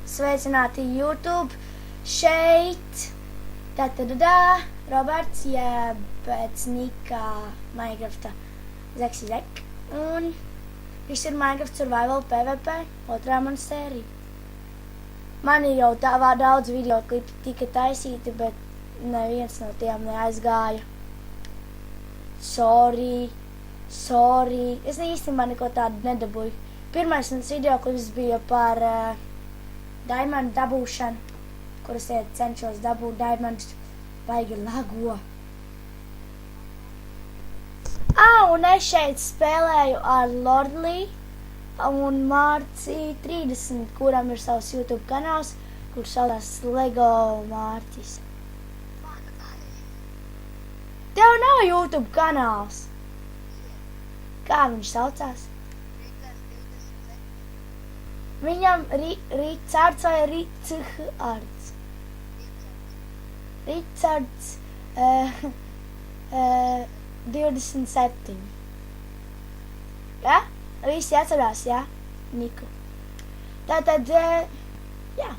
Sveicināti YouTube. Šeit Roberts, pēc Nika Minecrafta Zeksi Zek. Un viss ir Minecraft Survival PvP, otrā mana sērija. Man ir jau daudz video klipi tika taisīti, bet neviens no tiem neaizgāja. Sorry. Es īstenībā neko tādu nedabūju. Pirmais video klips bija par diamandu dabūšanu, kuras cenšos dabūt diamandus, baigi lago. Un es šeit spēlēju ar Lordly un Mārci 30, kuram ir savs YouTube kanāls, kurš saucās Lego Mārcis. Tev nav YouTube kanāls? Kā viņš saucās? Viņam Ricards vai Ricards? Ricards 27. Ja? Visi atcerās, ja? Niku. Tātad, jā.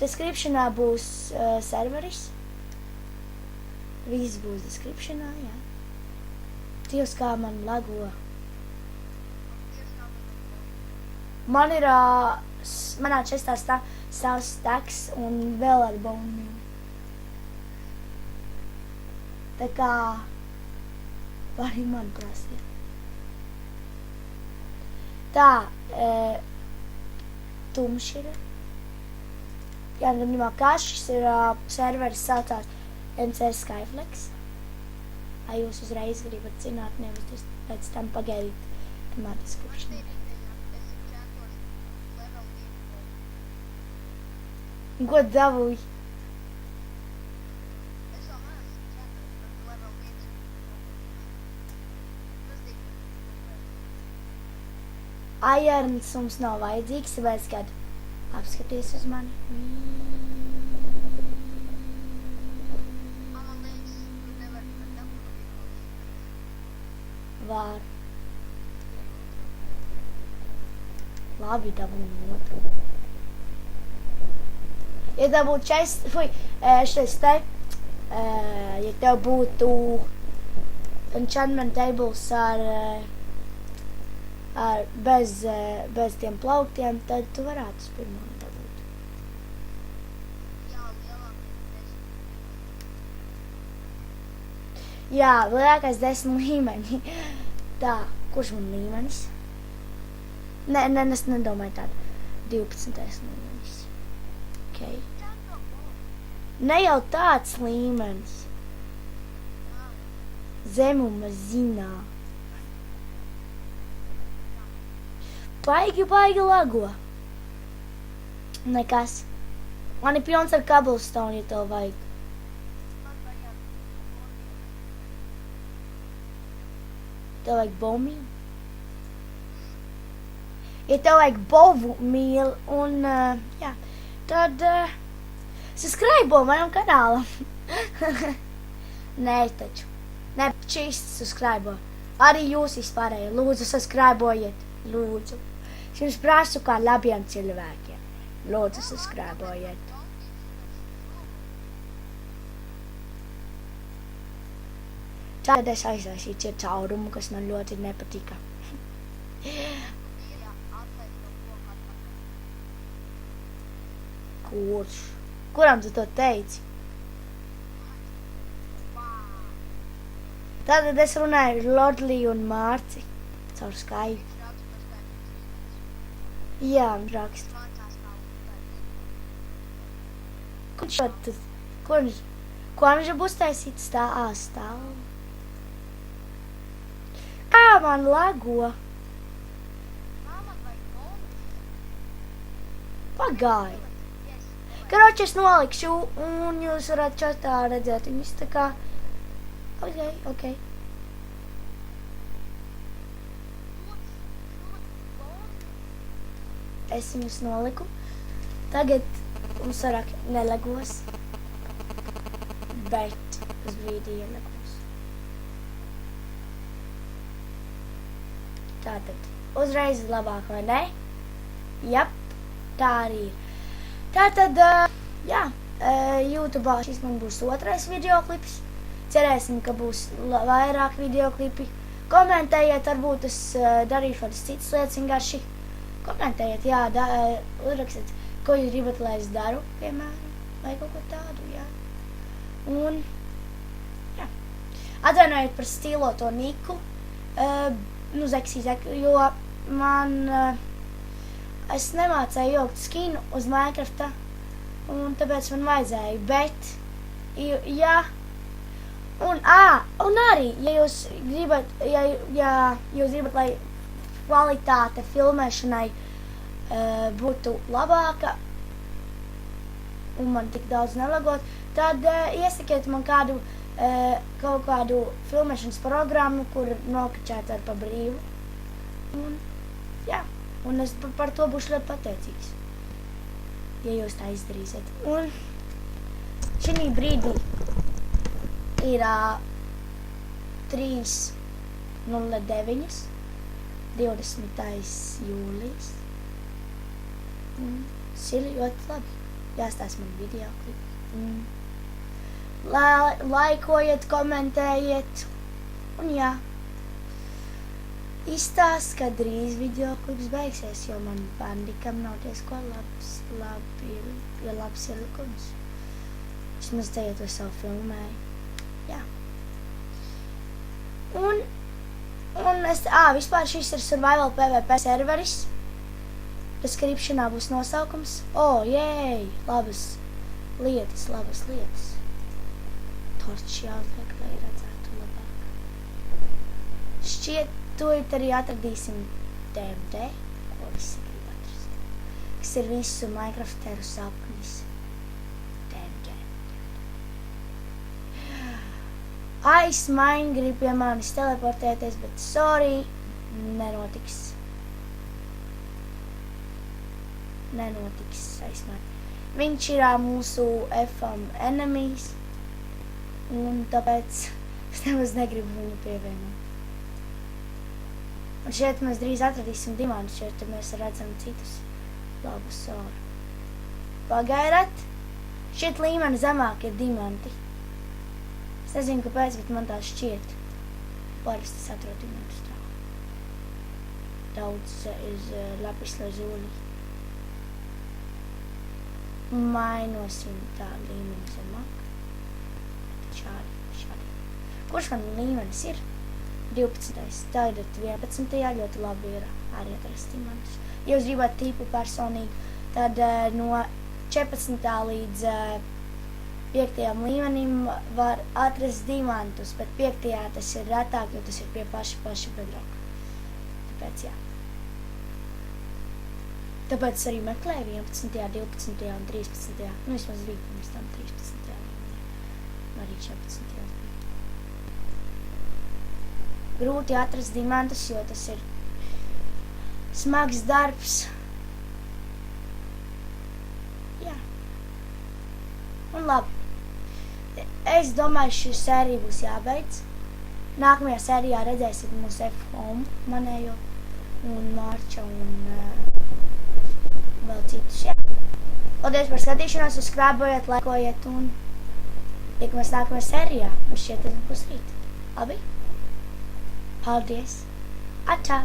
Descriptionā būs serveris. Viss būs descriptionā, jā. Dievs, kā man lago. Man ir, manā čestā stāv stacks un vēl ar boniem. Tā kā arī man prasīja. Tā, tumši ir. Jā, vienībā kā šis ir serveris saucās MC Skyflex. Jūs uzreiz gribat zināt, nevis pēc tam pagaidīt, kamēr description. Ko dabūji? Irons mums nav vajadzīgs, tāpēc, kad apskaties uz mani. Var. Labi, dabūju otru. Ja tev būtu šis te, ja tev būtu enchantment tables bez tiem plauktiem, tad tu varētu uz pirmo dabūt. Jā, lielākais 10 līmeņi. Tā, kurš man līmenis? Es nedomāju tādu 12. līmenis. Okay. Ne jau tāds līmenis. Zemuma zinā. Baigi lago. Nekas. Man ir pilns ar cobblestone, ja tev vajag. Tev vajag bowmīlu? Ja tev vajag bowmīlu un, jā, tad subscribe manam kanālam. Nē, taču. Ne, čīsti subscribe. Arī jūs vispārēji. Lūdzu, subscribe-ojiet. Lūdzu. Es jums prasu kā labiem cilvēkiem. Lūdzu, subscribe-ojiet. Tad es aizraisīju caurumu, kas man ļoti nepatika. Kurš? Kuram tu to teici? Tātad es runāju ar Lordly un Mārci caur Skype. Jā, viņš raksta. Ko viņš būs taisīts stāv? Kā man lago? Pagāja. Karoči, es nolikšu, un jūs varat čatā redzēt viņus, tā kā... Ok. Es viņus noliku. Tagad mums vairāk nelagos, bet uz brīdī ielagos. Tātad, uzreiz labāk, vai ne? Jap. tā arī ir. Tātad, jā, YouTube šis man būs otrais videoklips. Cerēsim, ka būs vairāk videoklipi. Komentējiet, varbūt es darīšu kādas citas lietas vienkārši. Komentējiet, jā, uzrakstiet, ko jūs gribat, lai es daru, piemēram, vai kaut ko tādu, jā. Un, jā. Atvainojiet par stiloto niku, jo man, es nemācēju jaukt skinu uz Minecrafta, un tāpēc man vajadzēja, bet, jā, un arī, ja jūs gribat, lai kvalitāte filmēšanai būtu labāka, un man tik daudz nelagot, tad iesakiet man kaut kādu filmēšanas programmu, kur nokačēt ar pa brīvu. Un, jā, un es par to būšu ļoti pateicīgs, ja jūs tā izdarīsiet. Un šī brīdī ir 3:09, 20. jūlijas. Tas ir ļoti labi. Jāstās man videoklipi. Laikojiet, komentējiet. Un jā. Izstāst, ka drīz videoklips beigsies, jo man bandikam nav diezko labs ielikums. Vismaz tagad to savu filmēju. Jā. Un vispār šis ir Survival PvP serveris. Descriptionā būs nosaukums. Jēj! Labas lietas. Torčs jāuzliek, lai redzētu labāk. Šķiet, tūlīt arī atradīsim DMD, ko visi grib atrast. Kas ir visu Minecrafteru sapnis. DMD. Ice-Mine grib pie manis teleportēties, bet sorry, nenotiks Ice-Mine. Viņš ir mūsu FM enemies, un tāpēc es nemaz negribu viņu pievienot. Un šeit mēs drīz atradīsim diamantus, jo te mēs redzam citus labus oru. Pagaidat, šeit līmeni zemāk ir diamanti. Es nezinu, kāpēc, bet man tā šķiet. Parasti es atrodu diamantus tā. Daudz iz lapis lazuli. Mainosim tā līmeni zemāk. Šādi. Kurš man līmenis ir? 12. Tagad 11. ļoti labi ir arī atrast diamantus. Ja jūs gribat tipu personīgi, tad no 14. līdz 5. līmenim var atrast diamantus, bet 5. tas ir retāk, jo tas ir pie paša bedroka. Tāpēc jā. Tāpēc arī meklēju 11., 12. un 13. Vismaz bija pirms tam 13. līmenī. Arī 14. bija. Grūti atrast diamantus, jo tas ir smags darbs. Jā. Un labi. Es domāju, šī sērija būs jābeidz. Nākamajā sērijā redzēsiet mūsu F-home manējo un Mārča un vēl citus, jā. Paldies par skatīšanos, subscribeojiet, laikojiet un tiekamies nākamajā sērijā. Un šķiet, tas būs rīt. Labi? Paldies. Atā.